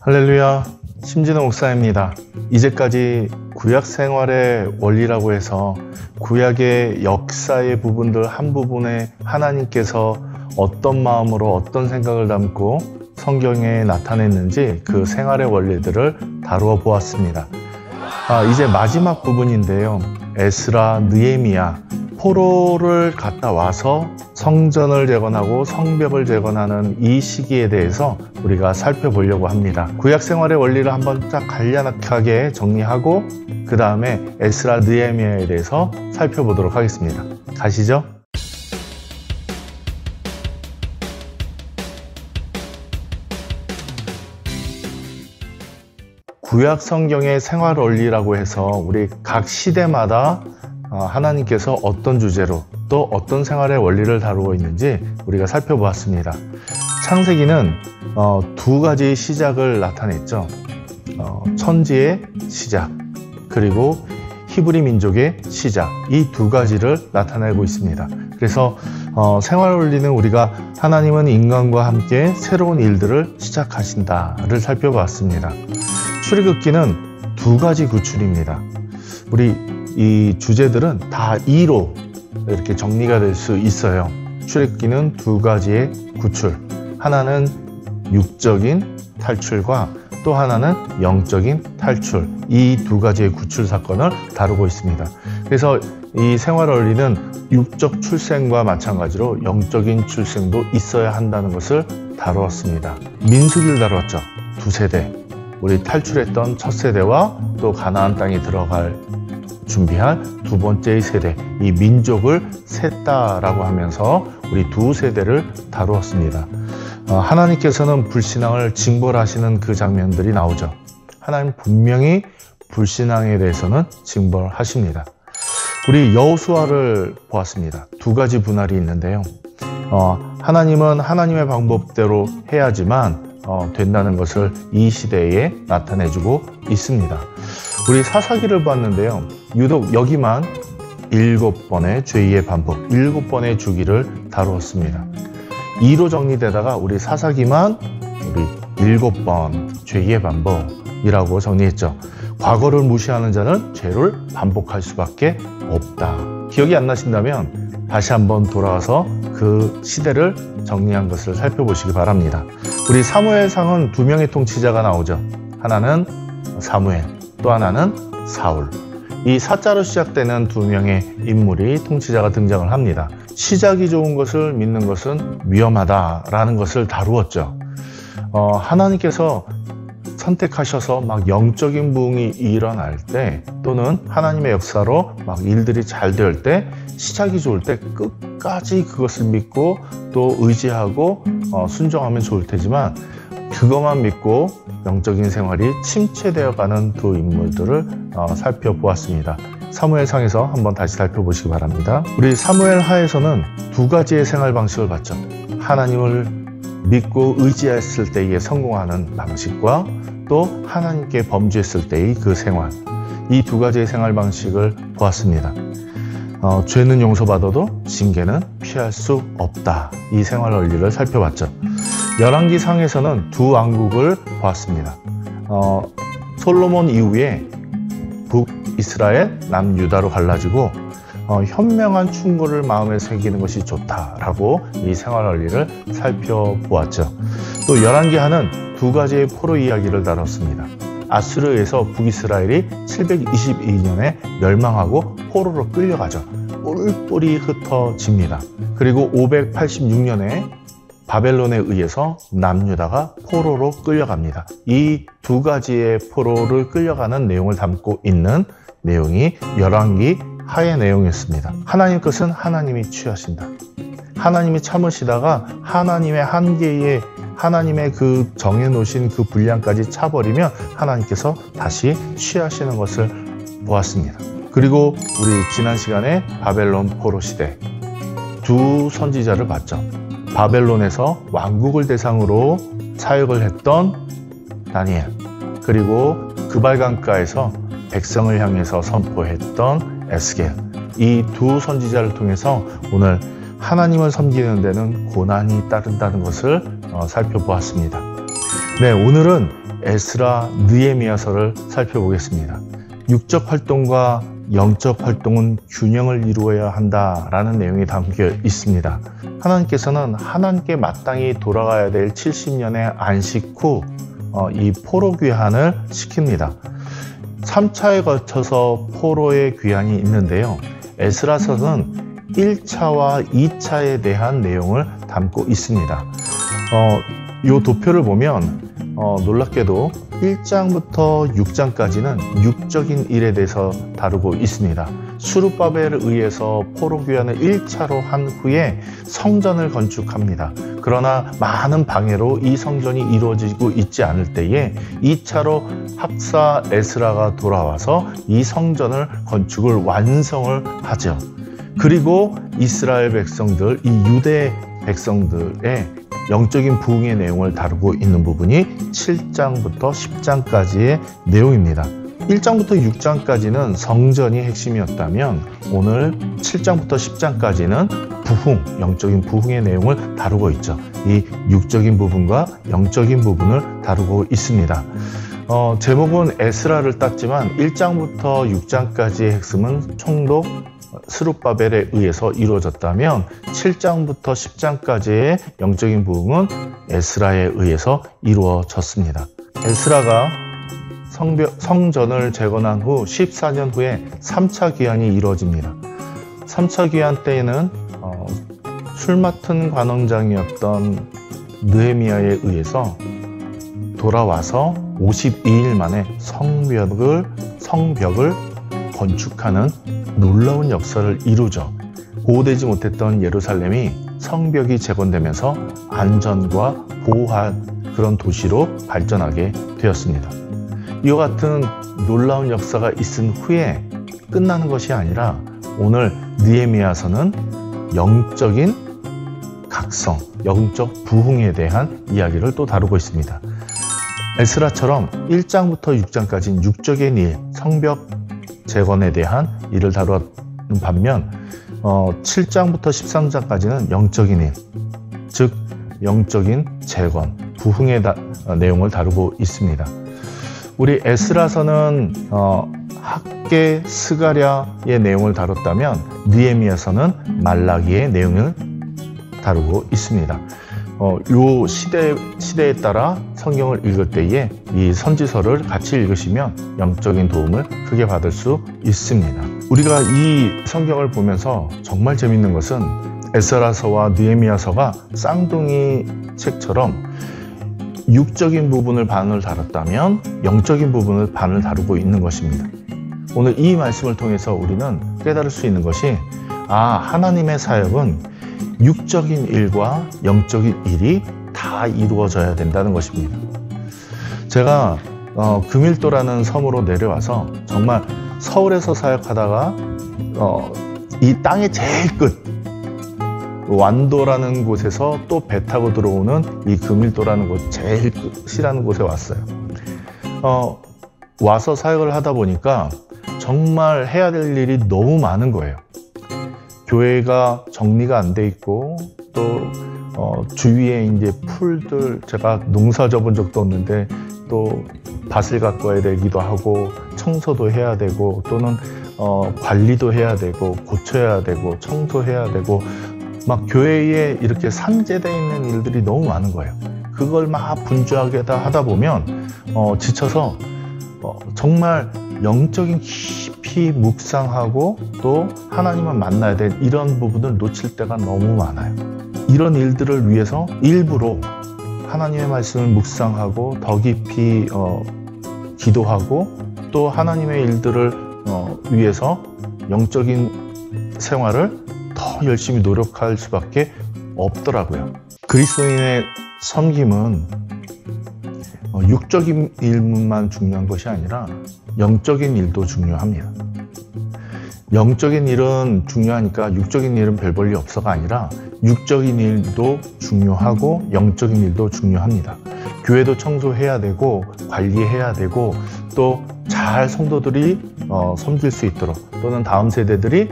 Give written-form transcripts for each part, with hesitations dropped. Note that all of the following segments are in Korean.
할렐루야, 심진호 목사입니다. 이제까지 구약 생활의 원리라고 해서 구약의 역사의 부분들 한 부분에 하나님께서 어떤 마음으로 어떤 생각을 담고 성경에 나타냈는지 그 생활의 원리들을 다루어 보았습니다. 이제 마지막 부분인데요. 에스라, 느헤미야, 포로를 갔다 와서 성전을 재건하고 성벽을 재건하는 이 시기에 대해서 우리가 살펴보려고 합니다. 구약 생활의 원리를 한번 딱 간략하게 정리하고 그 다음에 에스라, 느헤미야에 대해서 살펴보도록 하겠습니다. 가시죠. 구약 성경의 생활 원리라고 해서 우리 각 시대마다 하나님께서 어떤 주제로 또 어떤 생활의 원리를 다루고 있는지 우리가 살펴보았습니다. 창세기는 두 가지 시작을 나타냈죠. 천지의 시작 그리고 히브리 민족의 시작, 이 두 가지를 나타내고 있습니다. 그래서 생활 원리는 우리가 하나님은 인간과 함께 새로운 일들을 시작하신다를 살펴봤습니다. 출애굽기는 두 가지 구출입니다. 우리 이 주제들은 다 2로 이렇게 정리가 될 수 있어요. 출애굽기는 두 가지의 구출, 하나는 육적인 탈출과 또 하나는 영적인 탈출, 이 두 가지의 구출 사건을 다루고 있습니다. 그래서 이 생활 원리는 육적 출생과 마찬가지로 영적인 출생도 있어야 한다는 것을 다루었습니다. 민수기를 다루었죠. 두 세대, 우리 탈출했던 첫 세대와 또 가나안 땅에 들어갈 준비할 두 번째의 세대, 이 민족을 셌다라고 하면서 우리 두 세대를 다루었습니다. 하나님께서는 불신앙을 징벌하시는 그 장면들이 나오죠. 하나님 분명히 불신앙에 대해서는 징벌하십니다. 우리 여호수아를 보았습니다. 두 가지 분할이 있는데요. 하나님은 하나님의 방법대로 해야지만 된다는 것을 이 시대에 나타내주고 있습니다. 우리 사사기를 봤는데요. 유독 여기만 7번의 죄의 반복, 7번의 주기를 다루었습니다. 2로 정리되다가 우리 사사기만 우리 7번 죄의 반복이라고 정리했죠. 과거를 무시하는 자는 죄를 반복할 수밖에 없다. 기억이 안 나신다면 다시 한번 돌아와서 그 시대를 정리한 것을 살펴보시기 바랍니다. 우리 사무엘상은 두 명의 통치자가 나오죠. 하나는 사무엘, 또 하나는 사울. 이 사자로 시작되는 두 명의 인물이 통치자가 등장을 합니다. 시작이 좋은 것을 믿는 것은 위험하다라는 것을 다루었죠. 하나님께서 선택하셔서 막 영적인 부흥이 일어날 때 또는 하나님의 역사로 막 일들이 잘 될 때 시작이 좋을 때 끝까지 그것을 믿고 또 의지하고 순종하면 좋을 테지만 그것만 믿고 영적인 생활이 침체되어가는 두 인물들을 살펴보았습니다. 사무엘상에서 한번 다시 살펴보시기 바랍니다. 우리 사무엘 하에서는 두 가지의 생활 방식을 봤죠. 하나님을 믿고 의지했을 때에 성공하는 방식과 또 하나님께 범죄했을 때의 그 생활, 이 두 가지의 생활 방식을 보았습니다. 죄는 용서받아도 징계는 피할 수 없다. 이 생활 원리를 살펴봤죠. 열왕기상에서는 두 왕국을 보았습니다. 솔로몬 이후에 북이스라엘, 남유다로 갈라지고 현명한 충고를 마음에 새기는 것이 좋다라고 이 생활 원리를 살펴보았죠. 또 열왕기하는 두 가지의 포로 이야기를 다뤘습니다. 아수르에서 북이스라엘이 722년에 멸망하고 포로로 끌려가죠. 뿔뿔이 흩어집니다. 그리고 586년에 바벨론에 의해서 남유다가 포로로 끌려갑니다. 이 두 가지의 포로를 끌려가는 내용을 담고 있는 내용이 열왕기 하의 내용이었습니다. 하나님 것은 하나님이 취하신다. 하나님이 참으시다가 하나님의 한계에 하나님의 그 정해놓으신 그 분량까지 차버리면 하나님께서 다시 취하시는 것을 보았습니다. 그리고 우리 지난 시간에 바벨론 포로 시대 두 선지자를 봤죠. 바벨론에서 왕국을 대상으로 사역을 했던 다니엘, 그리고 그발강가에서 백성을 향해서 선포했던 에스겔, 이 두 선지자를 통해서 오늘 하나님을 섬기는 데는 고난이 따른다는 것을 살펴보았습니다. 네, 오늘은 에스라, 느헤미야서를 살펴보겠습니다. 육적 활동과 영적 활동은 균형을 이루어야 한다라는 내용이 담겨 있습니다. 하나님께서는 하나님께 마땅히 돌아가야 될 70년의 안식 후 이 포로 귀환을 시킵니다. 3차에 거쳐서 포로의 귀환이 있는데요. 에스라서는 1차와 2차에 대한 내용을 담고 있습니다. 이 도표를 보면 놀랍게도 1장부터 6장까지는 육적인 일에 대해서 다루고 있습니다. 수룹바벨에 의해서 포로 귀환을 1차로 한 후에 성전을 건축합니다. 그러나 많은 방해로 이 성전이 이루어지고 있지 않을 때에 2차로 학사 에스라가 돌아와서 이 성전을 건축을 완성을 하죠. 그리고 이스라엘 백성들, 이 유대 백성들의 영적인 부흥의 내용을 다루고 있는 부분이 7장부터 10장까지의 내용입니다. 1장부터 6장까지는 성전이 핵심이었다면 오늘 7장부터 10장까지는 부흥, 영적인 부흥의 내용을 다루고 있죠. 이 육적인 부분과 영적인 부분을 다루고 있습니다. 제목은 에스라를 땄지만 1장부터 6장까지의 핵심은 총독 스룹바벨에 의해서 이루어졌다면 7장부터 10장까지의 영적인 부흥은 에스라에 의해서 이루어졌습니다. 에스라가 성전을 재건한 후 14년 후에 3차 귀환이 이루어집니다. 3차 귀환 때에는 술 맡은 관원장이었던 느헤미야에 의해서 돌아와서 52일 만에 성벽을 건축하는 놀라운 역사를 이루죠. 보호되지 못했던 예루살렘이 성벽이 재건되면서 안전과 보호한 그런 도시로 발전하게 되었습니다. 이와 같은 놀라운 역사가 있은 후에 끝나는 것이 아니라 오늘 느헤미야서는 영적인 각성, 영적 부흥에 대한 이야기를 또 다루고 있습니다. 에스라처럼 1장부터 6장까지는 육적인 일, 성벽 재건에 대한 일을 다루는 반면 7장부터 13장까지는 영적인 일, 즉 영적인 재건, 부흥의 내용을 다루고 있습니다. 우리 에스라서는 학개, 스가랴의 내용을 다뤘다면 느헤미야서는 말라기의 내용을 다루고 있습니다. 요 시대에 따라 성경을 읽을 때에 이 선지서를 같이 읽으시면 영적인 도움을 크게 받을 수 있습니다. 우리가 이 성경을 보면서 정말 재밌는 것은 에스라서와 느헤미야서가 쌍둥이 책처럼 육적인 부분을 반을 다뤘다면 영적인 부분을 반을 다루고 있는 것입니다. 오늘 이 말씀을 통해서 우리는 깨달을 수 있는 것이 하나님의 사역은 육적인 일과 영적인 일이 다 이루어져야 된다는 것입니다. 제가 금일도라는 섬으로 내려와서 정말 서울에서 사역하다가 이 땅의 제일 끝 완도라는 곳에서 또 배 타고 들어오는 이 금일도라는 곳 제일 끝이라는 곳에 왔어요. 와서 사역을 하다 보니까 정말 해야 될 일이 너무 많은 거예요. 교회가 정리가 안 돼 있고 또 주위에 이제 풀들 제가 농사 져본 적도 없는데 또 밭을 가꿔야 되기도 하고 청소도 해야 되고 또는 관리도 해야 되고 고쳐야 되고 청소해야 되고 막 교회에 이렇게 산재되어 있는 일들이 너무 많은 거예요. 그걸 막 분주하게 하다 보면 지쳐서 정말 영적인 깊이 묵상하고 또 하나님을 만나야 될 이런 부분을 놓칠 때가 너무 많아요. 이런 일들을 위해서 일부러 하나님의 말씀을 묵상하고 더 깊이 기도하고 또 하나님의 일들을 위해서 영적인 생활을 더 열심히 노력할 수밖에 없더라고요. 그리스도인의 섬김은 육적인 일만 중요한 것이 아니라 영적인 일도 중요합니다. 영적인 일은 중요하니까 육적인 일은 별 볼일 없어가 아니라 육적인 일도 중요하고 영적인 일도 중요합니다. 교회도 청소해야 되고 관리해야 되고 또 잘 성도들이 섬길 수 있도록 또는 다음 세대들이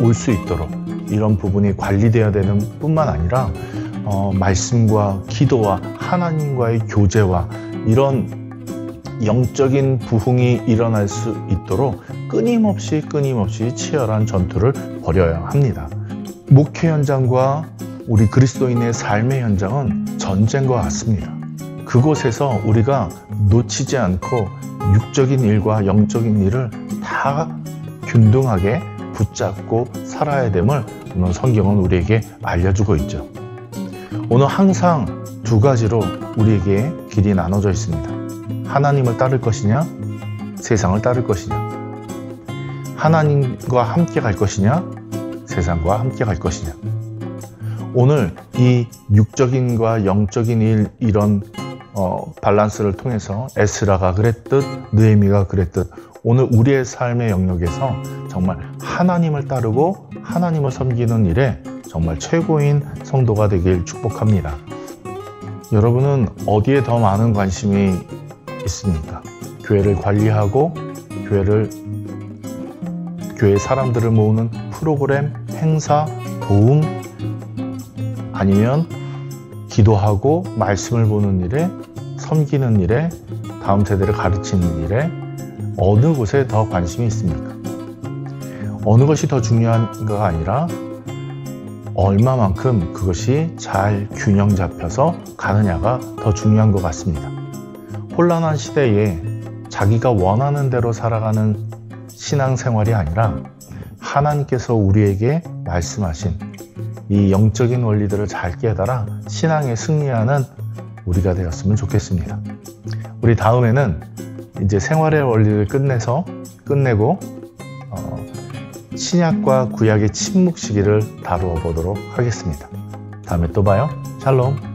올 수 있도록 이런 부분이 관리되어야 되는 뿐만 아니라 말씀과 기도와 하나님과의 교제와 이런 영적인 부흥이 일어날 수 있도록 끊임없이 치열한 전투를 벌여야 합니다. 목회 현장과 우리 그리스도인의 삶의 현장은 전쟁과 같습니다. 그곳에서 우리가 놓치지 않고 육적인 일과 영적인 일을 다 균등하게 붙잡고 살아야 됨을 오늘 성경은 우리에게 알려주고 있죠. 오늘 항상 두 가지로 우리에게 길이 나눠져 있습니다. 하나님을 따를 것이냐, 세상을 따를 것이냐. 하나님과 함께 갈 것이냐, 세상과 함께 갈 것이냐. 오늘 이 육적인과 영적인 일, 이런 밸런스를 통해서 에스라가 그랬듯 느헤미야가 그랬듯 오늘 우리의 삶의 영역에서 정말 하나님을 따르고 하나님을 섬기는 일에 정말 최고인 성도가 되길 축복합니다. 여러분은 어디에 더 많은 관심이 있습니까? 교회를 관리하고 교회 사람들을 모으는 프로그램, 행사, 도움, 아니면 기도하고 말씀을 보는 일에, 섬기는 일에, 다음 세대를 가르치는 일에 어느 곳에 더 관심이 있습니까? 어느 것이 더 중요한가 아니라 얼마만큼 그것이 잘 균형 잡혀서 가느냐가 더 중요한 것 같습니다. 혼란한 시대에 자기가 원하는 대로 살아가는 신앙생활이 아니라 하나님께서 우리에게 말씀하신 이 영적인 원리들을 잘 깨달아 신앙에 승리하는 우리가 되었으면 좋겠습니다. 우리 다음에는 이제 생활의 원리를 끝내고 신약과 구약의 침묵 시기를 다루어 보도록 하겠습니다. 다음에 또 봐요. 샬롬.